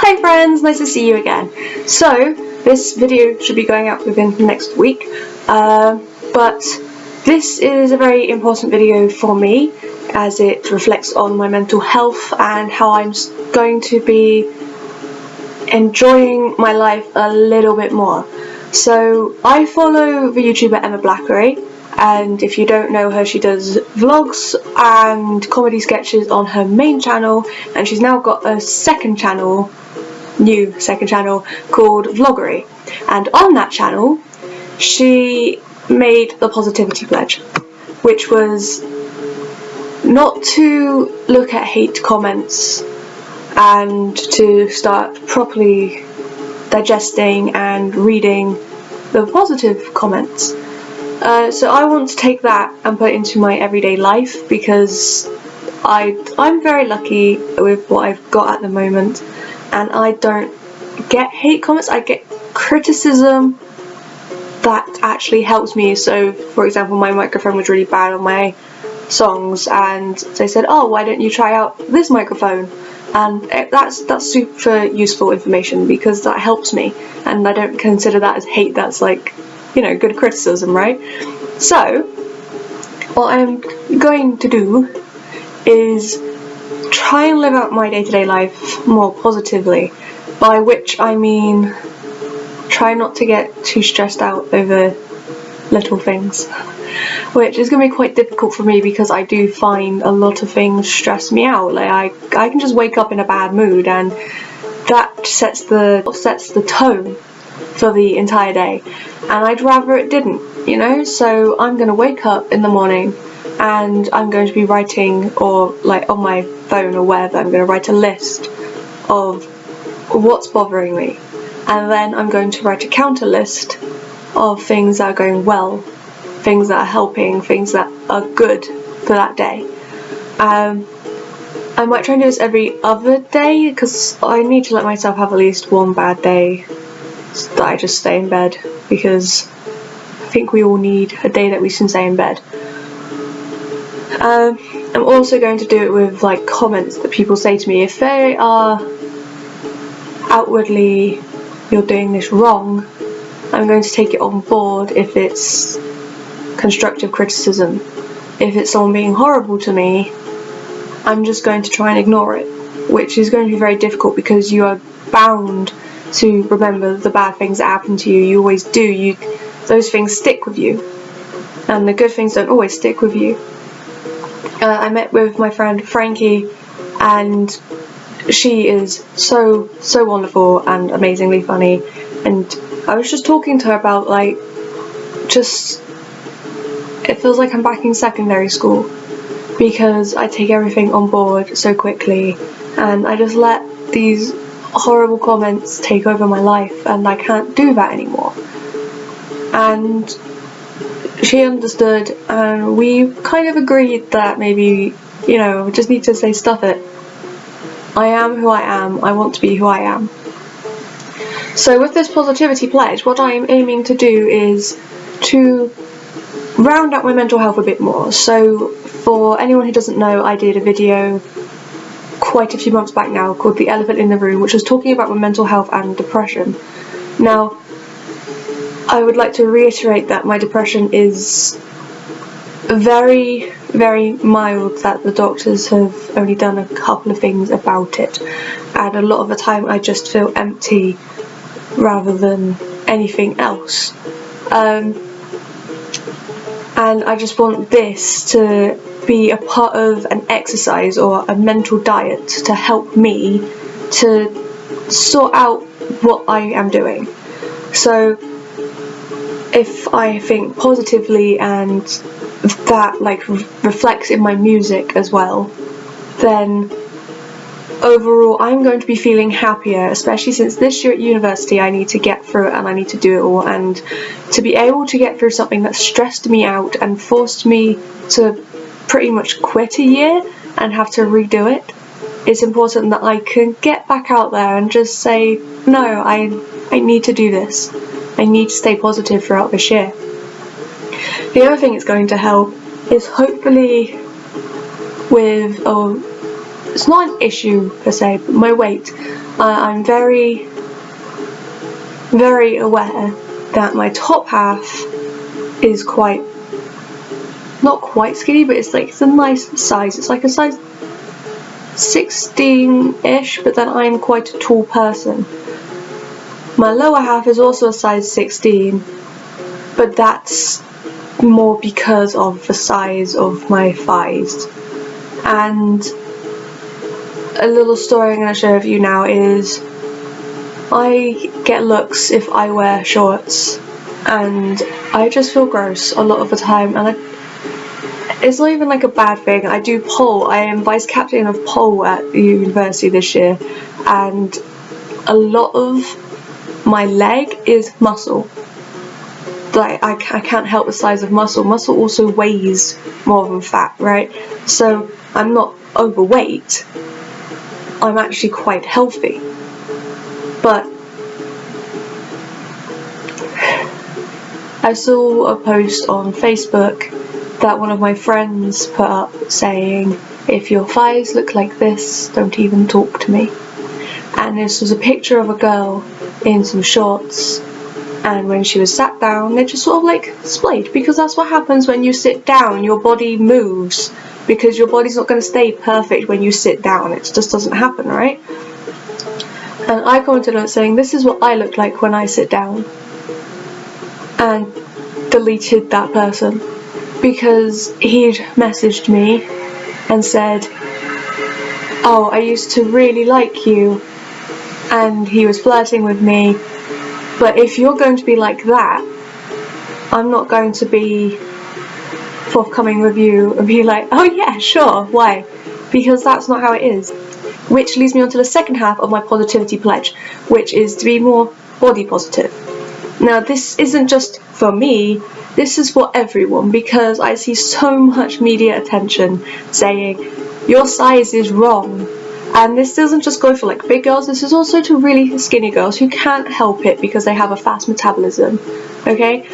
Hi friends, nice to see you again. So, this video should be going out within the next week, but this is a very important video for me as it reflects on my mental health and how I'm going to be enjoying my life a little bit more. So, I follow the YouTuber Blackery, and if you don't know her, she does vlogs and comedy sketches on her main channel, and she's now got a new second channel called Blackery, and on that channel she made the positivity pledge, which was not to look at hate comments and to start properly digesting and reading the positive comments. So I want to take that and put it into my everyday life, because I'm very lucky with what I've got at the moment, and I don't get hate comments. I get criticism that actually helps me. So for example, my microphone was really bad on my songs, and they said, oh, why don't you try out this microphone? And that's super useful information, because that helps me, and I don't consider that as hate. That's like, you know, good criticism, right? So what I'm going to do is try and live out my day-to-day life more positively, by which I mean try not to get too stressed out over little things, which is going to be quite difficult for me because I do find a lot of things stress me out. Like I can just wake up in a bad mood, and that sets the tone for the entire day, and I'd rather it didn't, you know. So I'm going to wake up in the morning and I'm going to be writing, or like on my phone or wherever, I'm going to write a list of what's bothering me, and then I'm going to write a counter list of things that are going well, things that are helping, things that are good for that day. I might try and do this every other day, because I need to let myself have at least one bad day that I just stay in bed, because I think we all need a day that we can stay in bed. I'm also going to do it with like comments that people say to me. If they are outwardly, you're doing this wrong, I'm going to take it on board if it's constructive criticism. If it's someone being horrible to me, I'm just going to try and ignore it, which is going to be very difficult because you are bound to remember the bad things that happen to you. You always do. Those things stick with you, and the good things don't always stick with you. I met with my friend Frankie, and she is so wonderful and amazingly funny, and I was just talking to her about it feels like I'm back in secondary school, because I take everything on board so quickly, and I just let these horrible comments take over my life, and I can't do that anymore. And she understood, and we kind of agreed that maybe, you know, we just need to say stuff it. I am who I am, I want to be who I am. So with this positivity pledge, what I'm aiming to do is to round out my mental health a bit more. So for anyone who doesn't know, I did a video quite a few months back now called The Elephant in the Room, which was talking about my mental health and depression. Now, I would like to reiterate that my depression is very, very mild, that the doctors have only done a couple of things about it, and a lot of the time I just feel empty rather than anything else. And I just want this to be a part of an exercise or a mental diet to help me to sort out what I am doing. So if I think positively, and that reflects in my music as well, then overall I'm going to be feeling happier, especially since this year at university I need to get through it and I need to do it all, and to be able to get through something that stressed me out and forced me to pretty much quit a year and have to redo it, it's important that I can get back out there and just say, no, I need to do this. I need to stay positive throughout this year. The other thing it's going to help is hopefully with, it's not an issue per se, but my weight. I'm very, very aware that my top half is not quite skinny, but it's a nice size. It's like a size 16-ish, but then I'm quite a tall person. My lower half is also a size 16, but that's more because of the size of my thighs. And a little story I'm going to share with you now is I get looks if I wear shorts, and I just feel gross a lot of the time, and it's not even a bad thing. I do pole. I am vice captain of pole at the university this year, and a lot of my leg is muscle. I can't help the size of muscle. Muscle also weighs more than fat, right? So I'm not overweight. I'm actually quite healthy. But I saw a post on Facebook that one of my friends put up saying, if your thighs look like this, don't even talk to me. And this was a picture of a girl in some shorts, and when she was sat down, they just sort of splayed, because that's what happens when you sit down. Your body moves, because your body's not going to stay perfect when you sit down. It just doesn't happen, right? And I commented on it saying, this is what I look like when I sit down, and deleted that person, because he'd messaged me and said, oh, I used to really like you, and he was flirting with me, but if you're going to be like that, I'm not going to be forthcoming with you and be like, oh yeah, sure, why? Because that's not how it is. Which leads me on to the second half of my positivity pledge, which is to be more body positive. Now, this isn't just for me, this is for everyone, because I see so much media attention saying your size is wrong. And this doesn't just go for big girls, this is also to really skinny girls who can't help it because they have a fast metabolism, okay?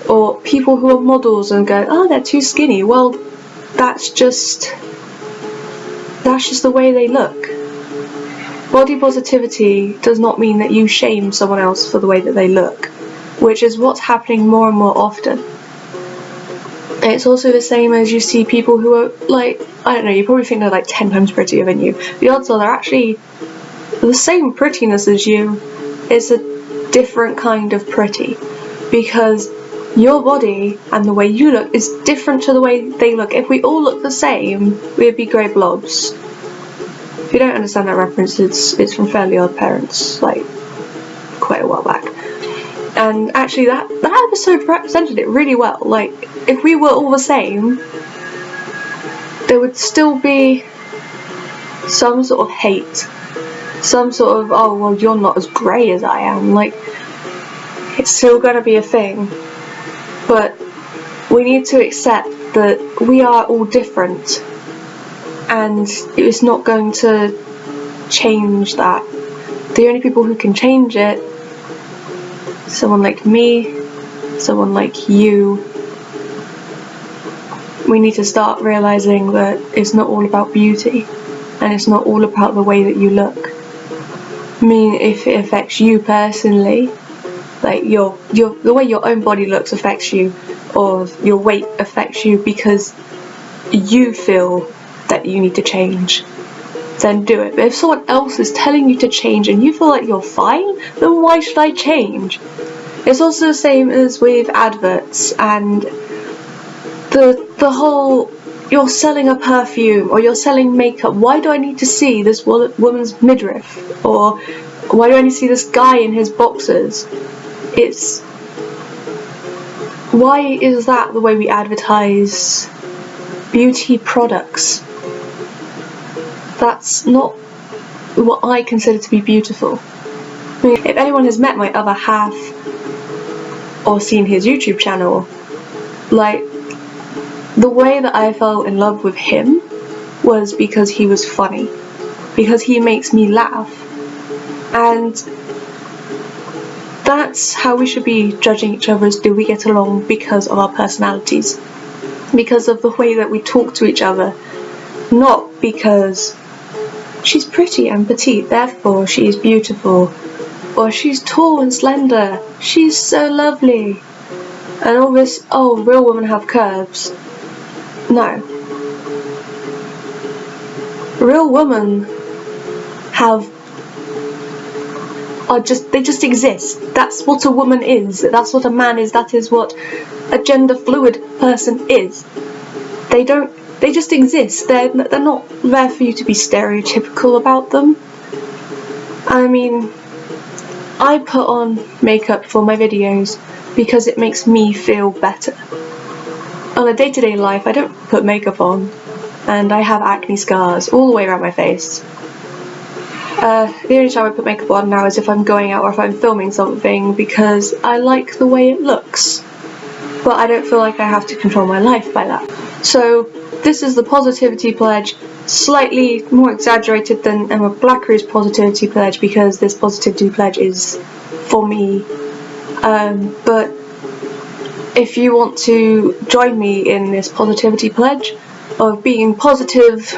Or people who are models and go, oh, they're too skinny. Well, that's just the way they look. Body positivity does not mean that you shame someone else for the way that they look, which is what's happening more and more often. It's also the same as you see people who are I don't know, you probably think they're 10 times prettier than you. The odds are they're actually the same prettiness as you. It's a different kind of pretty, because your body and the way you look is different to the way they look. If we all look the same, we'd be grey blobs. If you don't understand that reference, it's from Fairly Odd Parents, quite a while back. And actually that episode represented it really well. If we were all the same, there would still be some sort of hate. Some sort of, oh, well, you're not as grey as I am. It's still gonna be a thing. But we need to accept that we are all different. And it's not going to change that. The only people who can change it, someone like me, someone like you. We need to start realising that it's not all about beauty, and it's not all about the way that you look. I mean, if it affects you personally, the way your own body looks affects you, or your weight affects you because you feel that you need to change, then do it. But if someone else is telling you to change and you feel like you're fine, then why should I change? It's also the same as with adverts and the whole, you're selling a perfume or you're selling makeup. Why do I need to see this woman's midriff? Or why do I need to see this guy in his boxers? Why is that the way we advertise beauty products? That's not what I consider to be beautiful. I mean, if anyone has met my other half or seen his YouTube channel, the way that I fell in love with him was because he was funny, because he makes me laugh, and that's how we should be judging each other, as do we get along because of our personalities, because of the way that we talk to each other, not because she's pretty and petite, therefore she is beautiful. Or she's tall and slender, she's so lovely. And all this, oh, real women have curves. No. Real women they just exist. That's what a woman is. That's what a man is. That is what a gender fluid person is. They just exist. They're not there for you to be stereotypical about them. I mean, I put on makeup for my videos because it makes me feel better. On a day-to-day life, I don't put makeup on, and I have acne scars all the way around my face. The only time I put makeup on now is if I'm going out or if I'm filming something, because I like the way it looks. But I don't feel like I have to control my life by that. So this is the positivity pledge, slightly more exaggerated than Emma Blackery's positivity pledge, because this positivity pledge is for me. But if you want to join me in this positivity pledge of being positive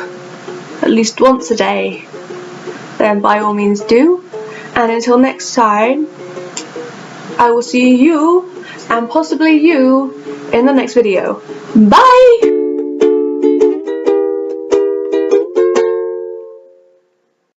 at least once a day, then by all means do. And until next time, I will see you and possibly you in the next video. Bye!